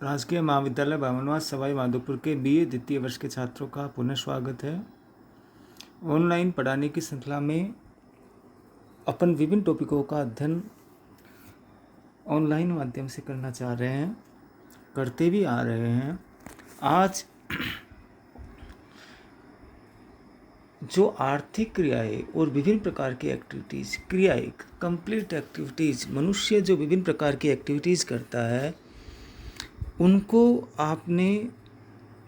राजकीय महाविद्यालय बामनवास सवाई माधोपुर के बीए द्वितीय वर्ष के छात्रों का पुनः स्वागत है। ऑनलाइन पढ़ाने की श्रृंखला में अपन विभिन्न टॉपिकों का अध्ययन ऑनलाइन माध्यम से करना चाह रहे हैं, करते भी आ रहे हैं। आज जो आर्थिक क्रियाएं और विभिन्न प्रकार की एक्टिविटीज़, क्रियाएं, कंप्लीट एक्टिविटीज़, मनुष्य जो विभिन्न प्रकार की एक्टिविटीज़ करता है उनको आपने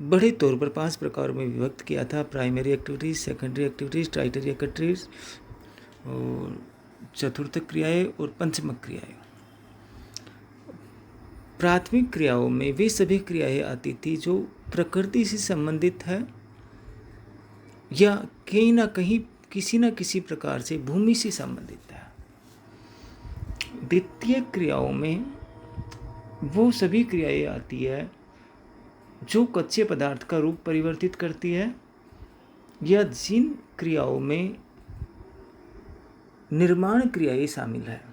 बड़े तौर पर 5 प्रकारों में विभक्त किया था। Primary activities, secondary activities, tertiary activities और चतुर्थक क्रियाएं और पंचमक क्रियाएं। प्राथमिक क्रियाओं में वे सभी क्रियाएं आती थी जो प्रकृति से संबंधित है या कहीं ना कहीं किसी न किसी प्रकार से भूमि से संबंधित है। द्वितीय क्रियाओं में वो सभी क्रियाएं आती है जो कच्चे पदार्थ का रूप परिवर्तित करती है या जिन क्रियाओं में निर्माण क्रियाएं शामिल है।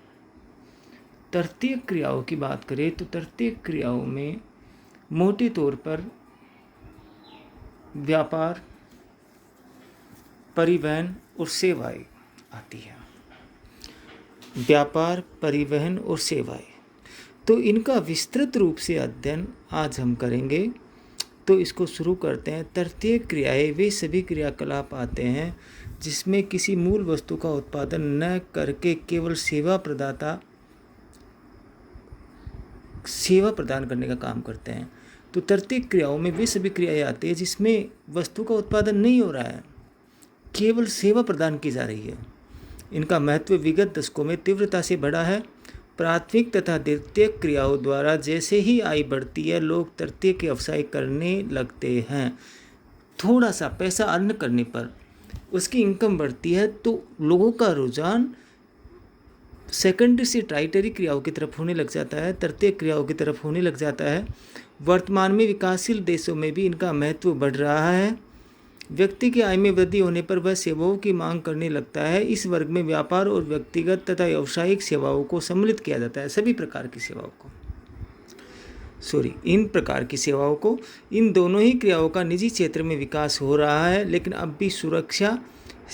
तृतीय क्रियाओं की बात करें तो तृतीय क्रियाओं में मोटे तौर पर व्यापार, परिवहन और सेवाएं आती है। व्यापार, परिवहन और सेवाएं, तो इनका विस्तृत रूप से अध्ययन आज हम करेंगे। तो इसको शुरू करते हैं। तृतीय क्रियाएं वे सभी क्रियाकलाप आते हैं जिसमें किसी मूल वस्तु का उत्पादन न करके केवल सेवा प्रदान करने का काम करते हैं। तो तृतीय क्रियाओं में वे सभी क्रियाएं आती हैं जिसमें वस्तु का उत्पादन नहीं हो रहा है, केवल सेवा प्रदान की जा रही है। इनका महत्व विगत दशकों में तीव्रता से बढ़ा है। प्राथमिक तथा द्वितीय क्रियाओं द्वारा जैसे ही आय बढ़ती है, लोग तृतीय के व्यवसाय करने लगते हैं। थोड़ा सा पैसा अर्न करने पर उसकी इनकम बढ़ती है तो लोगों का रुझान सेकेंडरी से टर्शियरी क्रियाओं की तरफ होने लग जाता है, तृतीय क्रियाओं की तरफ होने लग जाता है। वर्तमान में विकासशील देशों में भी इनका महत्व बढ़ रहा है। व्यक्ति की आय में वृद्धि होने पर वह सेवाओं की मांग करने लगता है। इस वर्ग में व्यापार और व्यक्तिगत तथा व्यावसायिक सेवाओं को सम्मिलित किया जाता है। सभी प्रकार की सेवाओं को इन प्रकार की सेवाओं को, इन दोनों ही क्रियाओं का निजी क्षेत्र में विकास हो रहा है, लेकिन अब भी सुरक्षा,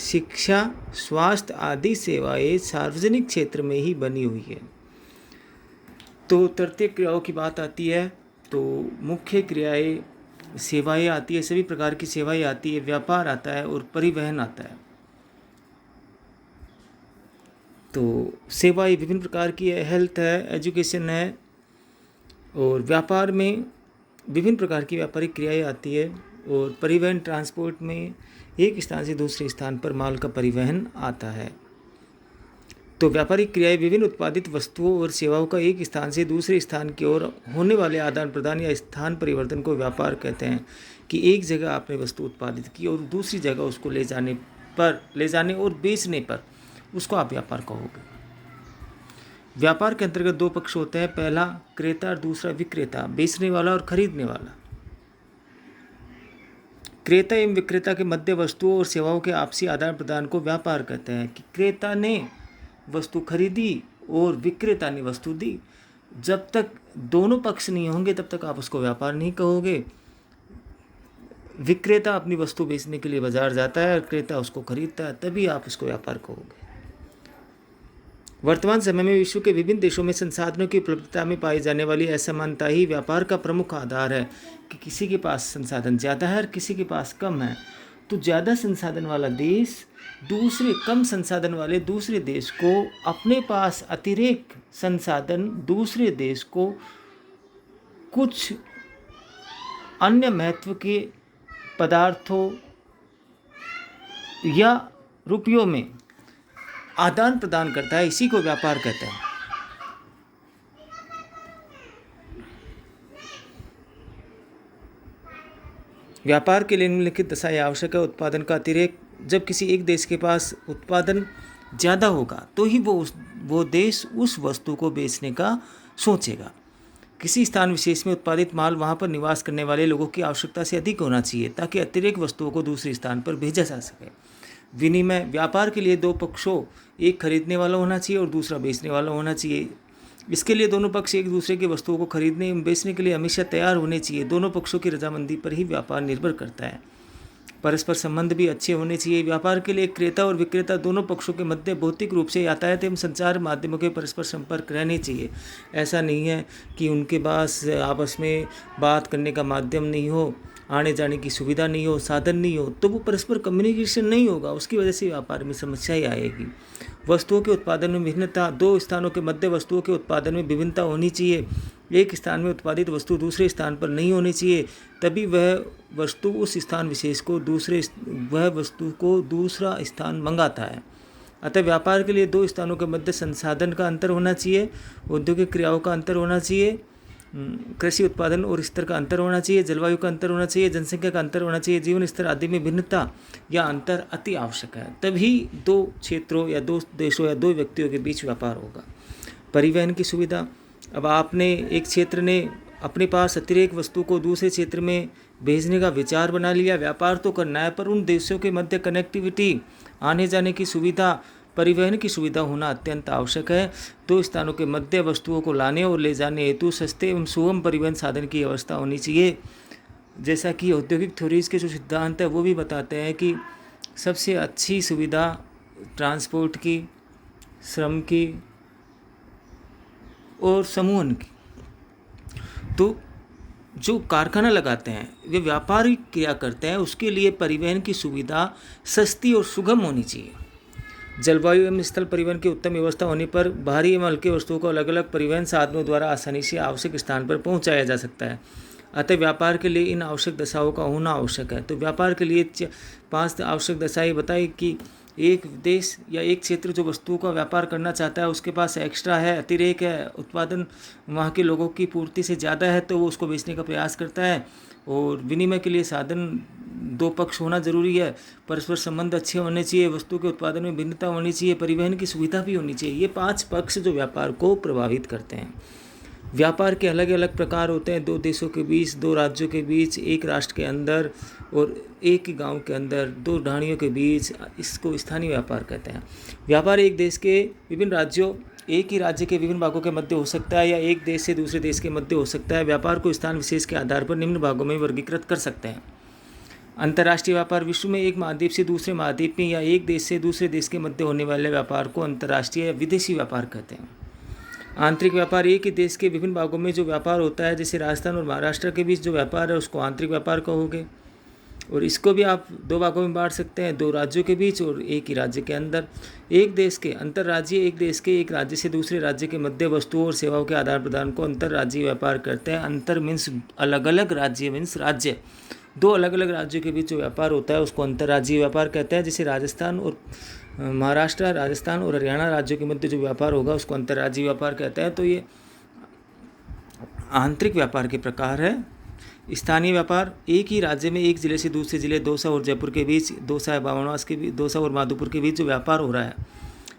शिक्षा, स्वास्थ्य आदि सेवाएं सार्वजनिक क्षेत्र में ही बनी हुई है। तो तृतीय क्रियाओं की बात आती है तो मुख्य क्रियाएं सेवाएं आती है, सभी प्रकार की सेवाएं आती है, व्यापार आता है और परिवहन आता है। तो सेवाएं विभिन्न प्रकार की है, हेल्थ है, एजुकेशन है, और व्यापार में विभिन्न प्रकार की व्यापारिक क्रियाएं आती है, और परिवहन, ट्रांसपोर्ट में एक स्थान से दूसरे स्थान पर माल का परिवहन आता है। तो व्यापारिक क्रियाएं विभिन्न उत्पादित वस्तुओं और सेवाओं का एक स्थान से दूसरे स्थान की ओर होने वाले आदान प्रदान या स्थान परिवर्तन को व्यापार कहते हैं। कि एक जगह आपने वस्तु उत्पादित की और दूसरी जगह उसको ले जाने और बेचने पर उसको आप व्यापार कहोगे। व्यापार के अंतर्गत 2 पक्ष होते हैं, पहला क्रेता और दूसरा विक्रेता, बेचने वाला और खरीदने वाला। क्रेता एवं विक्रेता के मध्य वस्तुओं और सेवाओं के आपसी आदान प्रदान को व्यापार कहते हैं। कि क्रेता ने वस्तु खरीदी और विक्रेता ने वस्तु दी। जब तक दोनों पक्ष नहीं होंगे तब तक आप उसको व्यापार नहीं कहोगे। विक्रेता अपनी वस्तु बेचने के लिए बाजार जाता है और क्रेता उसको खरीदता है, तभी आप उसको व्यापार कहोगे। वर्तमान समय में विश्व के विभिन्न देशों में संसाधनों की उपलब्धता में पाई जाने वाली असमानता ही व्यापार का प्रमुख आधार है। कि किसी के पास संसाधन ज़्यादा है और किसी के पास कम है, तो ज़्यादा संसाधन वाला देश कम संसाधन वाले दूसरे देश को अपने पास अतिरिक्त संसाधन दूसरे देश को कुछ अन्य महत्व के पदार्थों या रुपयों में आदान प्रदान करता है। इसी को व्यापार कहते हैं। व्यापार के लिए निम्नलिखित दशाएं आवश्यक है। उत्पादन का अतिरेक, जब किसी एक देश के पास उत्पादन ज़्यादा होगा तो ही वो देश उस वस्तु को बेचने का सोचेगा। किसी स्थान विशेष में उत्पादित माल वहाँ पर निवास करने वाले लोगों की आवश्यकता से अधिक होना चाहिए ताकि अतिरिक्त वस्तुओं को दूसरे स्थान पर भेजा जा सके। विनिमय, व्यापार के लिए 2 पक्षों, एक खरीदने वाला होना चाहिए और दूसरा बेचने वाला होना चाहिए। इसके लिए दोनों पक्ष एक दूसरे की वस्तुओं को खरीदने एवं बेचने के लिए हमेशा तैयार होने चाहिए। दोनों पक्षों की रजामंदी पर ही व्यापार निर्भर करता है। परस्पर संबंध भी अच्छे होने चाहिए। व्यापार के लिए क्रेता और विक्रेता दोनों पक्षों के मध्य भौतिक रूप से यातायात एवं संचार माध्यमों के परस्पर संपर्क रहने चाहिए। ऐसा नहीं है कि उनके पास आपस में बात करने का माध्यम नहीं हो, आने जाने की सुविधा नहीं हो, साधन नहीं हो, तो वो परस्पर कम्युनिकेशन नहीं होगा। उसकी वजह से व्यापार में समस्याएं आएगी। वस्तुओं के उत्पादन में भिन्नता, दो स्थानों के मध्य वस्तुओं के उत्पादन में विभिन्नता होनी चाहिए। एक स्थान में उत्पादित वस्तु दूसरे स्थान पर नहीं होनी चाहिए, तभी वह वस्तु उस स्थान विशेष को दूसरा स्थान मंगाता है। अतः व्यापार के लिए दो स्थानों के मध्य संसाधन का अंतर होना चाहिए, औद्योगिक क्रियाओं का अंतर होना चाहिए, कृषि उत्पादन और स्तर का अंतर होना चाहिए, जलवायु का अंतर होना चाहिए, जनसंख्या का अंतर होना चाहिए, जीवन स्तर आदि में भिन्नता या अंतर अति आवश्यक है। तभी दो क्षेत्रों या दो देशों या दो व्यक्तियों के बीच व्यापार होगा। परिवहन की सुविधा, अब आपने एक क्षेत्र ने अपने पास अतिरिक्त वस्तु को दूसरे क्षेत्र में भेजने का विचार बना लिया। व्यापार तो करना है, पर उन देशों के मध्य कनेक्टिविटी, आने जाने की सुविधा, परिवहन की सुविधा होना अत्यंत आवश्यक है। दो स्थानों के मध्य वस्तुओं को लाने और ले जाने हेतु सस्ते एवं सुगम परिवहन साधन की व्यवस्था होनी चाहिए। जैसा कि औद्योगिक थ्योरीज के जो सिद्धांत है वो भी बताते हैं कि सबसे अच्छी सुविधा ट्रांसपोर्ट की, श्रम की और समूहन की। तो जो कारखाना लगाते हैं, वे व्यापारिक क्रिया करते हैं, उसके लिए परिवहन की सुविधा सस्ती और सुगम होनी चाहिए। जलवायु एवं स्थल परिवहन की उत्तम व्यवस्था होने पर भारी एवं हल्के वस्तुओं को अलग अलग परिवहन साधनों द्वारा आसानी से आवश्यक स्थान पर पहुंचाया जा सकता है। अतः व्यापार के लिए इन आवश्यक दशाओं का होना आवश्यक है। तो व्यापार के लिए 5 आवश्यक दशाएं बताई कि एक देश या एक क्षेत्र जो वस्तुओं का व्यापार करना चाहता है, उसके पास एक्स्ट्रा है, अतिरेक है, उत्पादन वहाँ के लोगों की पूर्ति से ज़्यादा है, तो वो उसको बेचने का प्रयास करता है। और विनिमय के लिए साधन दो पक्ष होना जरूरी है, परस्पर संबंध अच्छे होने चाहिए, वस्तु के उत्पादन में भिन्नता होनी चाहिए, परिवहन की सुविधा भी होनी चाहिए। ये 5 पक्ष जो व्यापार को प्रभावित करते हैं। व्यापार के अलग अलग प्रकार होते हैं, 2 देशों के बीच, 2 राज्यों के बीच, एक राष्ट्र के अंदर और एक ही गांव के अंदर, 2 ढाणियों के बीच, इसको स्थानीय व्यापार कहते हैं। व्यापार एक देश के विभिन्न राज्यों, एक ही राज्य के विभिन्न भागों के मध्य हो सकता है या एक देश से दूसरे देश के मध्य हो सकता है। व्यापार को स्थान विशेष के आधार पर निम्न भागों में वर्गीकृत कर सकते हैं। अंतर्राष्ट्रीय व्यापार, विश्व में एक महाद्वीप से दूसरे महाद्वीप में या एक देश से दूसरे देश के मध्य होने वाले व्यापार को अंतर्राष्ट्रीय या विदेशी व्यापार कहते हैं। आंतरिक व्यापार, एक ही देश के विभिन्न भागों में जो व्यापार होता है, जैसे राजस्थान और महाराष्ट्र के बीच जो व्यापार है उसको आंतरिक व्यापार कहोगे। और इसको भी आप 2 भागों में बांट सकते हैं, 2 राज्यों के बीच और एक ही राज्य के अंदर। एक देश के अंतर्राज्यीय, एक देश के एक राज्य से दूसरे राज्य के मध्य वस्तुओं और सेवाओं के आदान प्रदान को अंतर्राज्यीय व्यापार करते हैं। अंतर मीन्स अलग अलग, राज्य मीन्स राज्य। 2 अलग अलग राज्यों के बीच जो व्यापार होता है उसको अंतर्राज्यीय व्यापार कहते हैं। जैसे राजस्थान और महाराष्ट्र, राजस्थान और हरियाणा राज्यों के मध्य जो व्यापार होगा उसको अंतर्राज्यीय व्यापार कहते हैं। तो ये आंतरिक व्यापार के प्रकार है। स्थानीय व्यापार, एक ही राज्य में एक जिले से दूसरे जिले, दौसा और जयपुर के बीच, दौसा या बामनवास के बीच, दौसा और माधोपुर के बीच जो व्यापार हो रहा है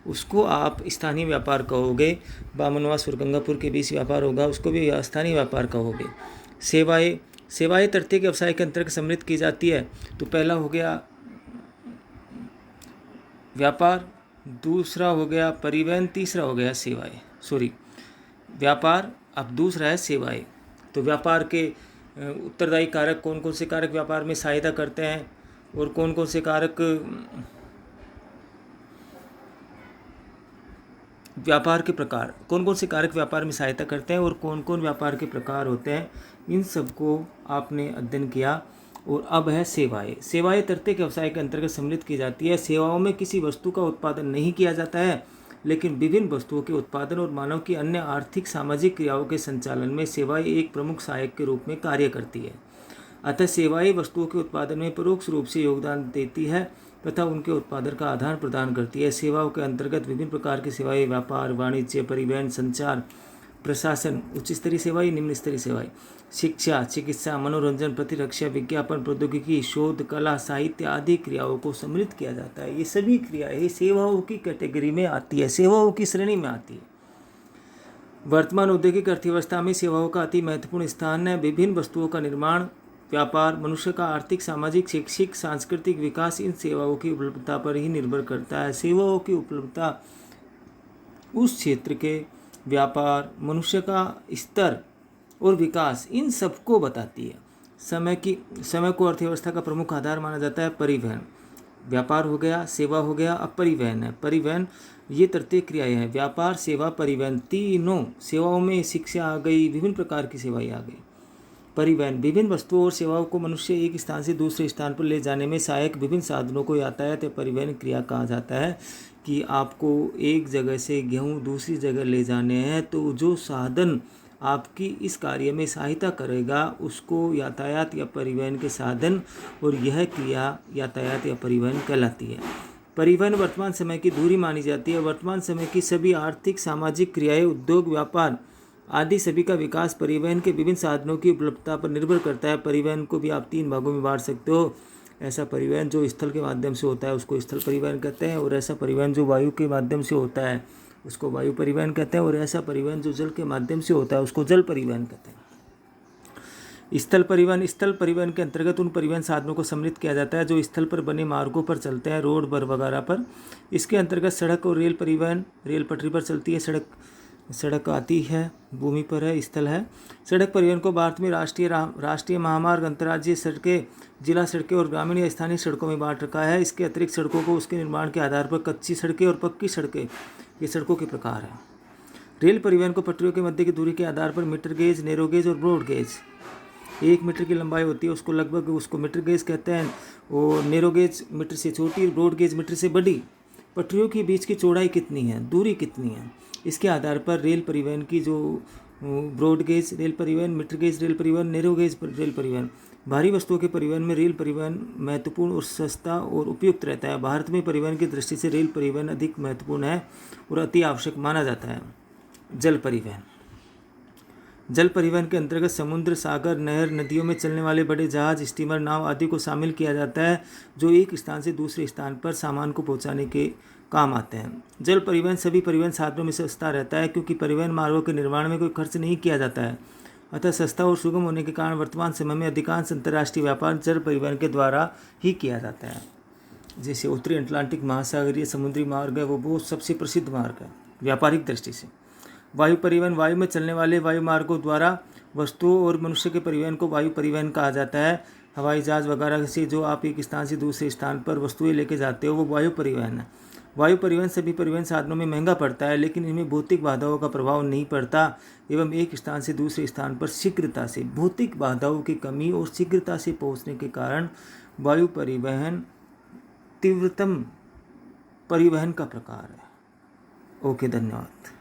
उसको आप स्थानीय व्यापार कहोगे। बामनवास और गंगापुर के बीच व्यापार होगा उसको भी स्थानीय व्यापार कहोगे। सेवाएं तृतीयक व्यवसाय के अंतर्गत सम्मिलित की जाती है। तो पहला हो गया व्यापार, दूसरा हो गया परिवहन, तीसरा हो गया सेवाएं। व्यापार, अब दूसरा है सेवाएं। तो व्यापार के उत्तरदायी कारक कौन कौन से कारक व्यापार में सहायता करते हैं और कौन कौन से कारक व्यापार के प्रकार, कौन कौन से कारक व्यापार में सहायता करते हैं और कौन कौन व्यापार के प्रकार होते हैं, इन सबको आपने अध्ययन किया। और अब है सेवाएं तृतीयक व्यवसाय के अंतर्गत सम्मिलित की जाती है। सेवाओं में किसी वस्तु का उत्पादन नहीं किया जाता है, लेकिन विभिन्न वस्तुओं के उत्पादन और मानव की अन्य आर्थिक सामाजिक क्रियाओं के संचालन में सेवाएं एक प्रमुख सहायक के रूप में कार्य करती है। अतः सेवाएं वस्तुओं के उत्पादन में परोक्ष रूप से योगदान देती है तथा उनके उत्पादन का आदान प्रदान करती है। सेवाओं के अंतर्गत विभिन्न प्रकार की सेवाएं व्यापार, वाणिज्य, परिवहन, संचार, प्रशासन, उच्च स्तरीय सेवाएं, निम्न स्तरीय सेवाएं, शिक्षा, चिकित्सा, मनोरंजन, प्रतिरक्षा, विज्ञापन, प्रौद्योगिकी, शोध, कला, साहित्य आदि क्रियाओं को सम्मिलित किया जाता है। ये सभी क्रियाएं सेवाओं की कैटेगरी में आती है, सेवाओं की श्रेणी में आती है। वर्तमान औद्योगिक अर्थव्यवस्था में सेवाओं का अति महत्वपूर्ण स्थान है। विभिन्न वस्तुओं का निर्माण, व्यापार, मनुष्य का आर्थिक, सामाजिक, शैक्षिक, सांस्कृतिक विकास इन सेवाओं की उपलब्धता पर ही निर्भर करता है। सेवाओं की उपलब्धता उस क्षेत्र के व्यापार, मनुष्य का स्तर और विकास, इन सबको बताती है। समय को अर्थव्यवस्था का प्रमुख आधार माना जाता है। परिवहन, व्यापार हो गया, सेवा हो गया, अब परिवहन है। परिवहन ये तृतीय क्रियाएं हैं, व्यापार, सेवा, परिवहन। तीनों सेवाओं में शिक्षा आ गई, विभिन्न प्रकार की सेवाएं आ गई। परिवहन, विभिन्न वस्तुओं और सेवाओं को मनुष्य एक स्थान से दूसरे स्थान पर ले जाने में सहायक विभिन्न साधनों को यातायात या परिवहन क्रिया कहा जाता है। कि आपको एक जगह से गेहूँ दूसरी जगह ले जाने हैं तो जो साधन आपकी इस कार्य में सहायता करेगा उसको यातायात या परिवहन के साधन, और यह क्रिया यातायात या परिवहन कहलाती है। परिवहन वर्तमान समय की दूरी मानी जाती है। वर्तमान समय की सभी आर्थिक, सामाजिक क्रियाएं, उद्योग, व्यापार आदि सभी का विकास परिवहन के विभिन्न साधनों की उपलब्धता पर निर्भर करता है। परिवहन को भी आप 3 भागों में बांट सकते हो। ऐसा परिवहन जो स्थल के माध्यम से होता है उसको स्थल परिवहन कहते हैं, और ऐसा परिवहन जो वायु के माध्यम से होता है उसको वायु परिवहन कहते हैं, और ऐसा परिवहन जो जल के माध्यम से होता है उसको जल परिवहन कहते हैं। स्थल परिवहन के अंतर्गत उन परिवहन साधनों को सम्मिलित किया जाता है जो स्थल पर बने मार्गों पर चलते हैं, रोड वगैरह पर। इसके अंतर्गत सड़क और रेल परिवहन, रेल पटरी पर चलती है, सड़क आती है, भूमि पर है, स्थल है। सड़क परिवहन को भारत में राष्ट्रीय महामार्ग, अंतर्राज्यीय सड़कें, जिला सड़कें और ग्रामीण या स्थानीय सड़कों में बांट रखा है। इसके अतिरिक्त सड़कों को उसके निर्माण के आधार पर कच्ची सड़कें और पक्की सड़कें, ये सड़कों के प्रकार हैं। रेल परिवहन को पटरियों के मध्य की दूरी के आधार पर मीटर गेज, नैरो गेज और ब्रॉड गेज, 1 मीटर की लंबाई होती है उसको मीटर गेज कहते हैं, और नैरो गेज मीटर से छोटी, ब्रॉड गेज मीटर से बड़ी। पटरियों के बीच की चौड़ाई कितनी है, दूरी कितनी है, इसके आधार पर रेल परिवहन की जो ब्रॉड गेज रेल परिवहन, मीटर गेज रेल परिवहन, नैरो गेज रेल परिवहन। भारी वस्तुओं के परिवहन में रेल परिवहन महत्वपूर्ण और सस्ता और उपयुक्त रहता है। भारत में परिवहन की दृष्टि से रेल परिवहन अधिक महत्वपूर्ण है और अति आवश्यक माना जाता है। जल परिवहन, जल परिवहन के अंतर्गत समुद्र, सागर, नहर, नदियों में चलने वाले बड़े जहाज, स्टीमर, नाव आदि को शामिल किया जाता है जो एक स्थान से दूसरे स्थान पर सामान को पहुंचाने के काम आते हैं। जल परिवहन सभी परिवहन साधनों में सस्ता रहता है क्योंकि परिवहन मार्गों के निर्माण में कोई खर्च नहीं किया जाता है, अतः सस्ता और सुगम होने के कारण वर्तमान समय में अधिकांश अंतर्राष्ट्रीय व्यापार जल परिवहन के द्वारा ही किया जाता है। जैसे उत्तरी अटलांटिक महासागरीय समुद्री मार्ग है, वो बहुत सबसे प्रसिद्ध मार्ग है व्यापारिक दृष्टि से। वायु परिवहन, वायु में चलने वाले वायु मार्गों द्वारा वस्तुओं और मनुष्य के परिवहन को वायु परिवहन कहा जाता है। हवाई जहाज वगैरह से जो आप एक स्थान से दूसरे स्थान पर वस्तुएं लेके जाते हो वो वायु परिवहन है। वायु परिवहन सभी परिवहन साधनों में महंगा पड़ता है, लेकिन इनमें भौतिक बाधाओं का प्रभाव नहीं पड़ता एवं एक स्थान से दूसरे स्थान पर शीघ्रता से, भौतिक बाधाओं की कमी और शीघ्रता से पहुंचने के कारण वायु परिवहन तीव्रतम परिवहन का प्रकार है। ओके, धन्यवाद।